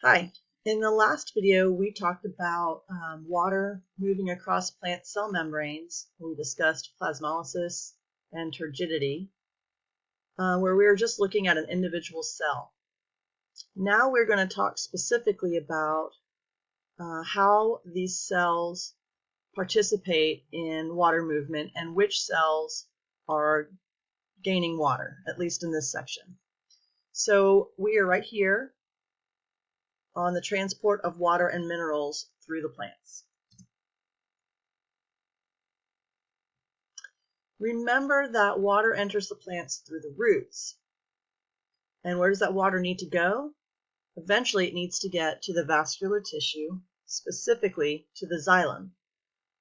Hi. In the last video, we talked about water moving across plant cell membranes. We discussed plasmolysis and turgidity, where we were just looking at an individual cell. Now we're going to talk specifically about how these cells participate in water movement and which cells are gaining water, at least in this section. So we are right here on the transport of water and minerals through the plants. Remember that water enters the plants through the roots. And where does that water need to go? Eventually it needs to get to the vascular tissue, specifically to the xylem.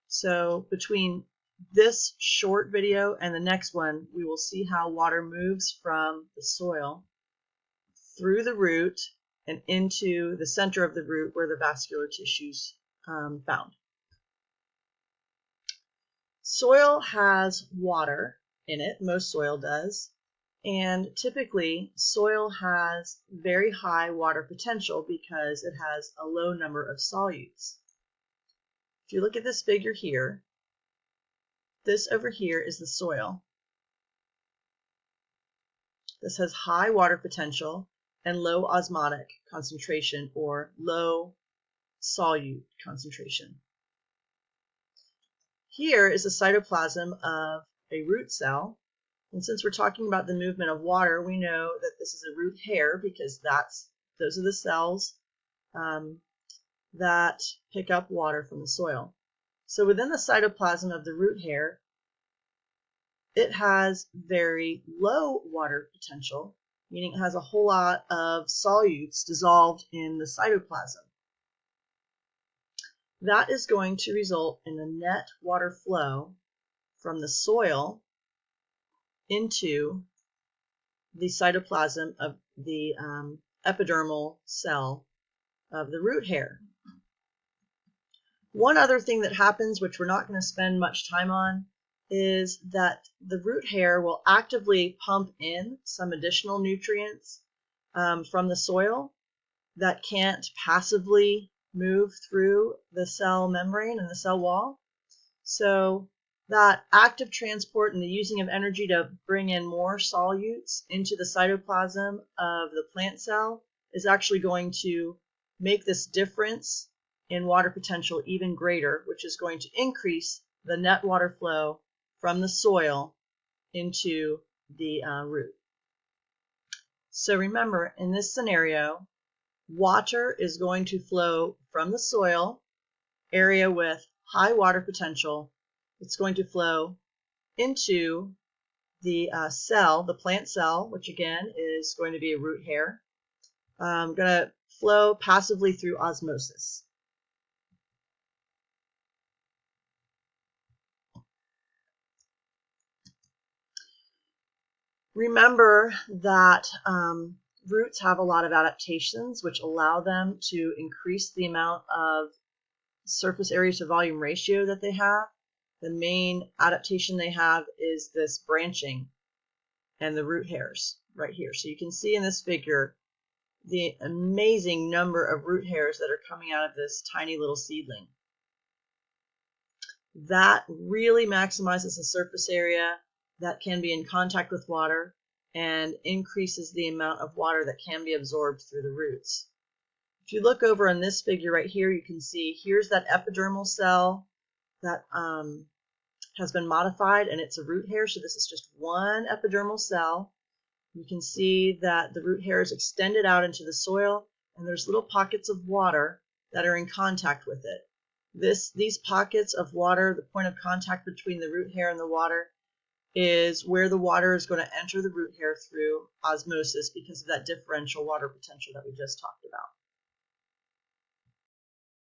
So between this short video and the next one, we will see how water moves from the soil through the root and into the center of the root where the vascular tissue's found. Soil has water in it, most soil does, and typically soil has very high water potential because it has a low number of solutes. If you look at this figure here, this over here is the soil. This has high water potential and low osmotic concentration or low solute concentration. Here is the cytoplasm of a root cell, and since we're talking about the movement of water, we know that this is a root hair because those are the cells that pick up water from the soil. So within the cytoplasm of the root hair, it has very low water potential, meaning it has a whole lot of solutes dissolved in the cytoplasm. That is going to result in a net water flow from the soil into the cytoplasm of the epidermal cell of the root hair. One other thing that happens, which we're not going to spend much time on, is that the root hair will actively pump in some additional nutrients from the soil that can't passively move through the cell membrane and the cell wall. So that active transport and the using of energy to bring in more solutes into the cytoplasm of the plant cell is actually going to make this difference in water potential even greater, which is going to increase the net water flow from the soil into the root. So remember, in this scenario, water is going to flow from the soil, area with high water potential. It's going to flow into the cell, the plant cell, which again is going to be a root hair. Going to flow passively through osmosis. Remember that roots have a lot of adaptations which allow them to increase the amount of surface area to volume ratio that they have. The main adaptation they have is this branching and the root hairs right here. So you can see in this figure the amazing number of root hairs that are coming out of this tiny little seedling. That really maximizes the surface area that can be in contact with water and increases the amount of water that can be absorbed through the roots. If you look over on this figure right here, you can see here's that epidermal cell that has been modified, and it's a root hair. So this is just one epidermal cell. You can see that the root hair is extended out into the soil, and there's little pockets of water that are in contact with it. These pockets of water, the point of contact between the root hair and the water, is where the water is going to enter the root hair through osmosis because of that differential water potential that we just talked about.